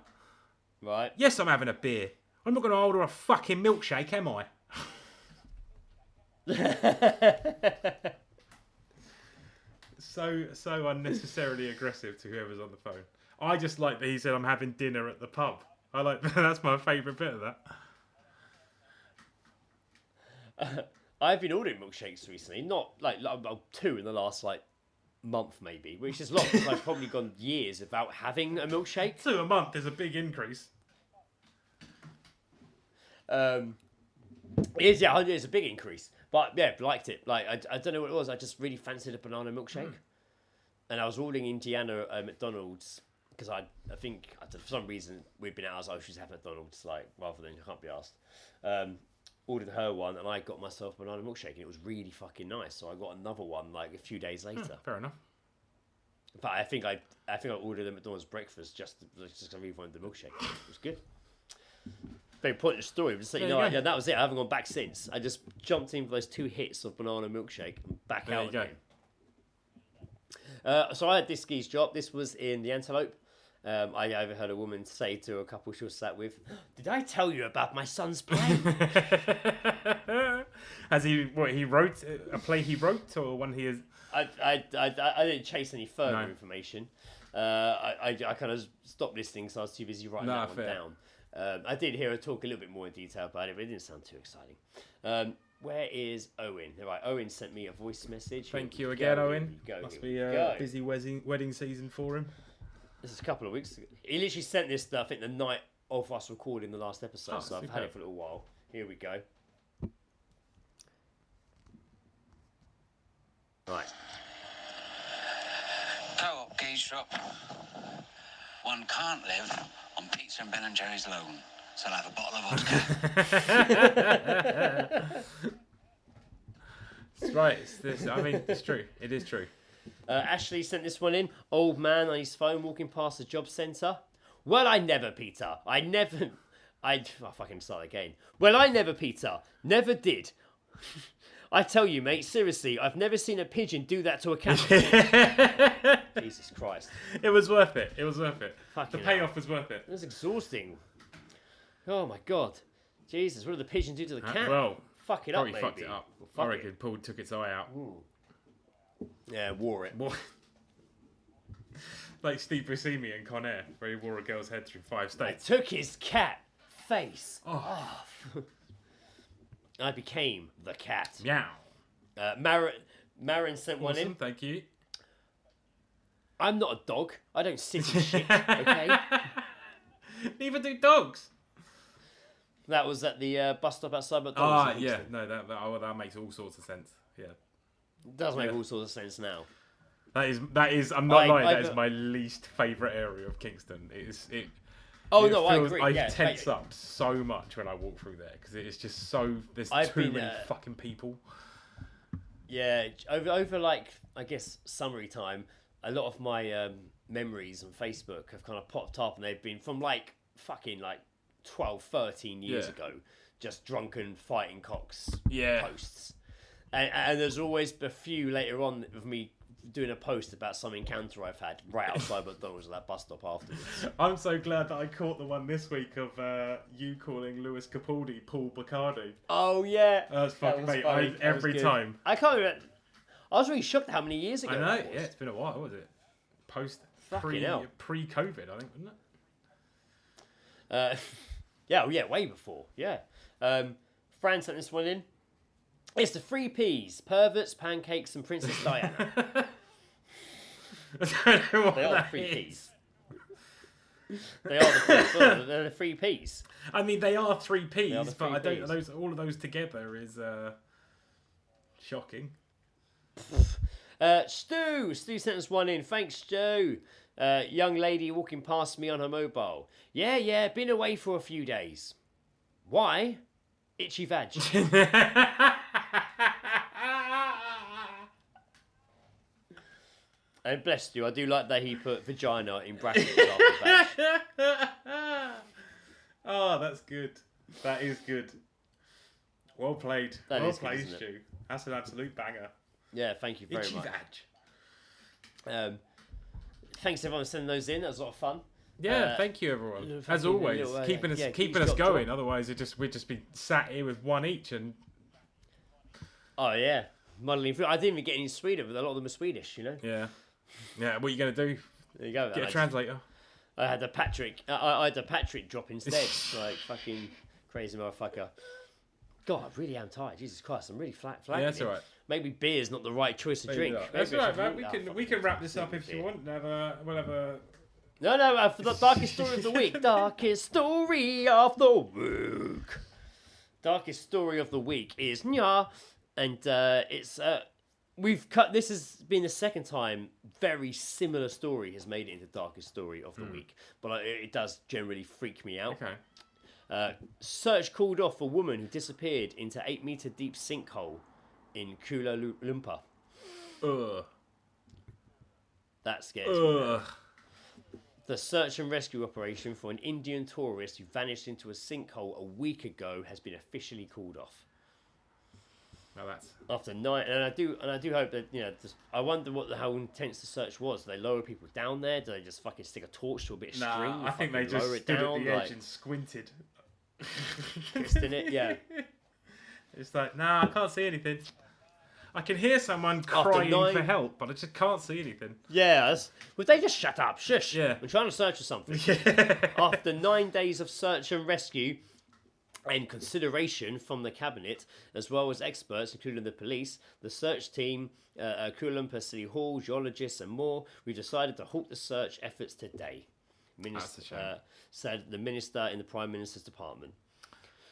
Right. Yes, I'm having a beer. I'm not going to order a fucking milkshake, am I? So unnecessarily aggressive to whoever's on the phone. I just like that he said I'm having dinner at the pub. I like that's my favourite bit of that. I've been ordering milkshakes recently, not like 2 in the last month maybe, which is long because I've probably gone years without having a milkshake. 2 a month is a big increase. It's a big increase, but yeah, liked it. Like I don't know what it was. I just really fancied a banana milkshake, and I was ordering Indiana at McDonald's because I think for some reason we've been out. I was like, she's having McDonald's rather than I can't be asked. Ordered her one, and I got myself a banana milkshake, and it was really fucking nice. So I got another one a few days later. Fair enough. But I think I ordered a McDonald's breakfast just because I really wanted the milkshake. It was good. Very pointless story, but that was it. I haven't gone back since. I just jumped in for those 2 hits of banana milkshake and back out again. So I had this Geese drop. This was in the Antelope. I overheard a woman say to a couple she was sat with, "Did I tell you about my son's play?" Has he wrote a play he wrote or one he is? I didn't chase any further information. I kind of stopped listening because I was too busy writing that one down. I did hear her talk a little bit more in detail about it, but it didn't sound too exciting. Where is Owen? Right, Owen sent me a voice message. Thank you again, Owen. Must be a busy wedding season for him. This is a couple of weeks ago. He literally sent this stuff, I think, the night of us recording the last episode, so I've had it for a little while. Here we go. Right. Co-op Geezedrop. One can't live on pizza and Ben and Jerry's alone, so I'll have a bottle of vodka. That's right. It's true. It is true. Ashley sent this one in. Old man on his phone walking past the job centre. Well, I never, Peter. I'll fucking start again. Well, I never, Peter. Never did. I tell you, mate, seriously, I've never seen a pigeon do that to a cat. Jesus Christ. It was worth it. Fucking the payoff was worth it. It was exhausting. Oh, my God. Jesus, what did the pigeon do to the cat? Well, fuck it up, maybe. Fucked it up. Well, I reckon Paul took its eye out. Ooh. Yeah, wore it. Like Steve Buscemi in Con Air, where he wore a girl's head through 5 I states. took his cat face off. I became the cat. Meow. Marin sent one in. Thank you. I'm not a dog. I don't sit in shit, okay? Neither do dogs. That was at the bus stop outside McDonald's. Yeah. No, that makes all sorts of sense. Yeah. It does make all sorts of sense now. That is. I'm not lying. That is my least favourite area of Kingston. I agree. I tense up so much when I walk through there because it is just so. There's too many fucking people. Yeah, over I guess summery time, a lot of my memories on Facebook have kind of popped up, and they've been from fucking 12, 13 years ago, just drunken fighting cocks posts. And there's always a few later on of me doing a post about some encounter I've had right outside McDonald's at that bus stop afterwards. I'm so glad that I caught the one this week of you calling Lewis Capaldi Paul Bacardi. Oh, yeah. That's fucking mate. Every time. I can't remember. I was really shocked how many years ago I know, yeah. It's been a while, was it? Pre-COVID, I think, wasn't it? Yeah, way before. Yeah. Fran sent this one in. It's the 3 Ps: perverts, pancakes, and Princess Diana. I don't know what they are the 3 Ps. They are they're the 3 Ps. I mean, they are 3 Ps, but I don't. All of those together is shocking. Stu sent us one in. Thanks, Stu. Young lady walking past me on her mobile. Yeah, been away for a few days. Why? Itchy vag. And bless you, I do like that he put vagina in brackets after vag. Oh, that's good. That is good. Well played. Well played, Stu. That's an absolute banger. Yeah, thank you very much. Vag. Thanks everyone for sending those in. That was a lot of fun. Yeah, thank you everyone. As always, keeping us going. Otherwise, we'd just be sat here with one each and. Oh yeah. muddling through. I didn't even get any Sweden, but a lot of them are Swedish, you know? Yeah. Yeah, what are you going to do? There you go. Get a translator. I had a Patrick. I had a Patrick drop instead. Like, fucking crazy motherfucker. God, I really am tired. Jesus Christ, I'm really flat. Yeah, that's all right. Maybe beer's not the right choice to drink. That's Maybe all I right, should man. We can wrap this up if you want. We'll have a... No, for the darkest story of the week. Darkest story of the week. Darkest story of the week is Nya, and it's we've cut. This has been the second time very similar story has made it into darkest story of the week, but it does generally freak me out. Okay. Search called off a woman who disappeared into 8-meter deep sinkhole in Kuala Lumpur. Ugh. That scares me. The search and rescue operation for an Indian tourist who vanished into a sinkhole a week ago has been officially called off. Now that's After 9, and I do hope that I wonder how intense the search was. Do they lower people down there? Do they just fucking stick a torch to a bit of string? I think they just lower it stood down, at the edge and squinted. Just in it, yeah. It's like, nah, I can't see anything. I can hear someone crying for help, but I just can't see anything. Yeah, would they just shut up? Shush. Yeah. I'm trying to search for something. Yeah. After 9 days of search and rescue and consideration from the cabinet, as well as experts, including the police, the search team, Kuala Lumpur City Hall, geologists, and more, we decided to halt the search efforts today. That's a shame. Said the minister in the Prime Minister's department.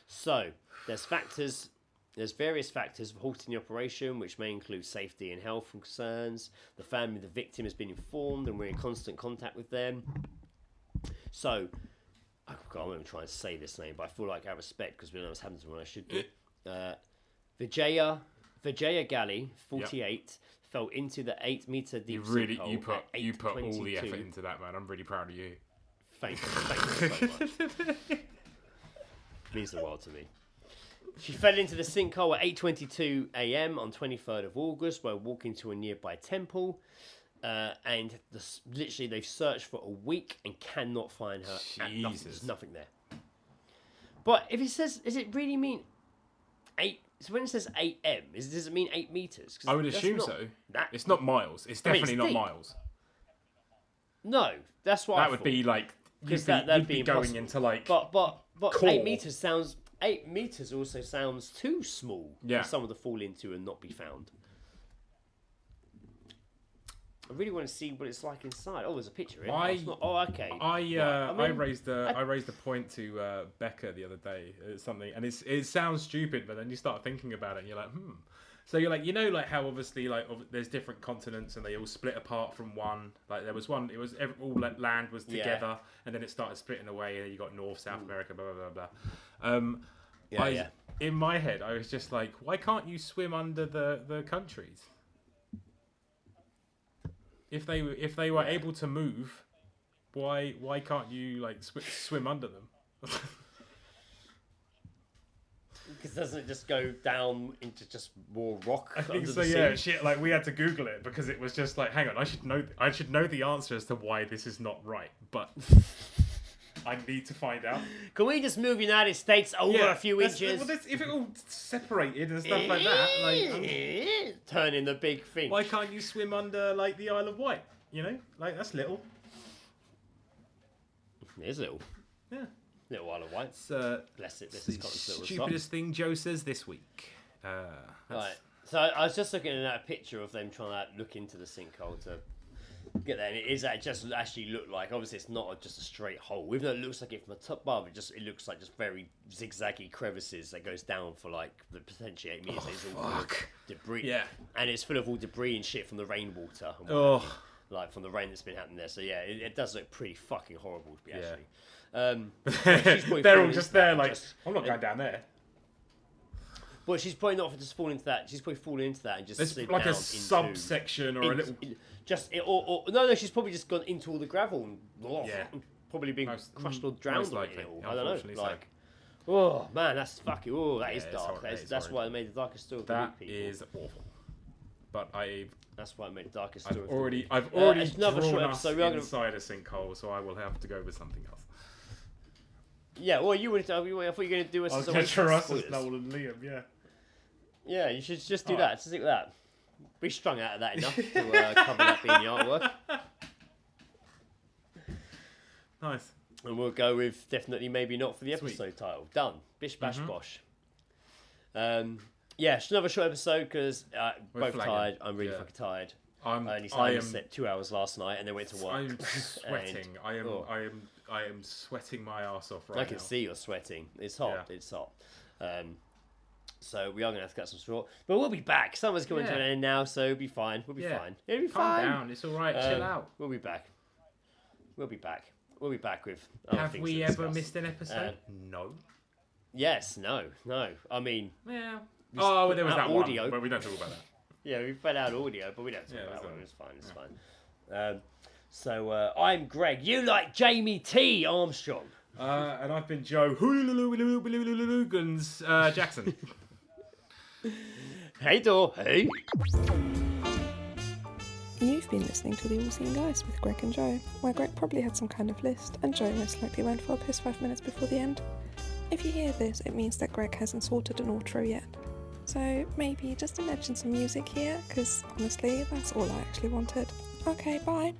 So there's various factors of halting the operation, which may include safety and health concerns. The family of the victim has been informed, and we're in constant contact with them. So, I'm not even trying to say this name, but I feel like I have respect because we know what's happened to me when I should do. Vijaya Gali, 48, fell into the 8-meter deep sinkhole. You put all the effort into that, man. I'm really proud of you. Thank you so much. Means the world to me. She fell into the sinkhole at 8:22 a.m. on 23rd of August while walking to a nearby temple. And literally they've searched for a week and cannot find her. Jesus. There's nothing there. But if it says, does it really mean 8? So when it says 8 m, does it mean 8 meters? I would assume so. It's not miles. It's definitely not deep. miles. No, that's what I That would thought. be like you'd be going into like. But core. 8 meters sounds. 8 meters also sounds too small for someone to fall into and not be found. I really want to see what it's like inside. Oh, there's a picture. Okay. I raised a point to Becca the other day. Something, and it sounds stupid, but then you start thinking about it, and you're like, So you're like, like how obviously like there's different continents and they all split apart from one. Like there was one, all land was together, and then it started splitting away, and you got North, South America, blah blah blah blah. In my head, I was just like, why can't you swim under the countries? If they were able to move, why can't you like swim under them? Because doesn't it just go down into just more rock? I think under so. the Yeah, sea? shit. Like we had to Google it because it was just like, hang on, I should know the answer as to why this is not right, but I need to find out. Can we just move United States over a few inches? Well, if it all separated and stuff like that, like turning the big thing. why can't you swim under like the Isle of Wight? Like that's little. It is little. Yeah. Little Isle of Wight. Bless it. This is Scotland's little Stupidest thing Joe says this week. Right. So I was just looking at a picture of them trying to look into the sinkhole to get there, and it just actually looked like, obviously it's not just a straight hole, even though it looks like it from the top above, it looks like just very zigzaggy crevices that goes down for like potentially 8 meters. It's all full of debris. Yeah. And it's full of all debris and shit from the rainwater and like from the rain that's been happening there. So yeah, it does look pretty fucking horrible to be actually. They're all just there like, I'm not going down there. Well, she's probably not just falling into that. She's probably fallen into that and just It's slid like down a subsection or a little. No, she's probably just gone into all the gravel and probably been crushed or drowned most likely, in it all. I don't know. unfortunately Like, oh man, that's fucking. Oh, that is it's dark. horrible, That's why I made the darkest story of the That week, people. is awful. But That's why I made the darkest story. I've of the already week. drawn another short us episode. We are gonna... inside a sinkhole, so I will have to go with something else. Yeah, well, you wanted to. I thought you were going to do us. I'll as a get Oasis Russ as spoilers. Noel and Liam. Yeah. Yeah, you should just do that. Just stick with that. Be strung out of that enough to cover that being the artwork. Nice. And we'll go with definitely maybe not for the Sweet. episode title. Done. Bish bash bosh. Yeah, it's another short episode because both flagging. tired. I'm really fucking tired. I only slept 2 hours last night and then went to work. I'm sweating. I am sweating my ass off right now. I can see you're sweating. It's hot. Yeah. It's hot. So we are going to have to cut some short. But we'll be back. Summer's coming to an end now, so it'll be fine. We'll be fine. It'll be Calm fine. down. It's all right. Chill out. We'll be back. We'll be back. We'll be back with other Have things we to ever discuss. missed an episode? No. Yes. No. I mean... Yeah. Oh, there was that audio. one, but we don't talk about that. Yeah, we put out audio, but we don't talk about that's that one. all It's fine. It's fine. So I'm Greg. You like Jamie T. Armstrong. And I've been Joe Jackson. Hey, door. Hey. You've been listening to The All Seen Guys with Greg and Joe, where Greg probably had some kind of list, and Joe most likely went for a piss 5 minutes before the end. If you hear this, it means that Greg hasn't sorted an outro yet. So maybe just imagine some music here, because honestly, that's all I actually wanted. Okay, bye.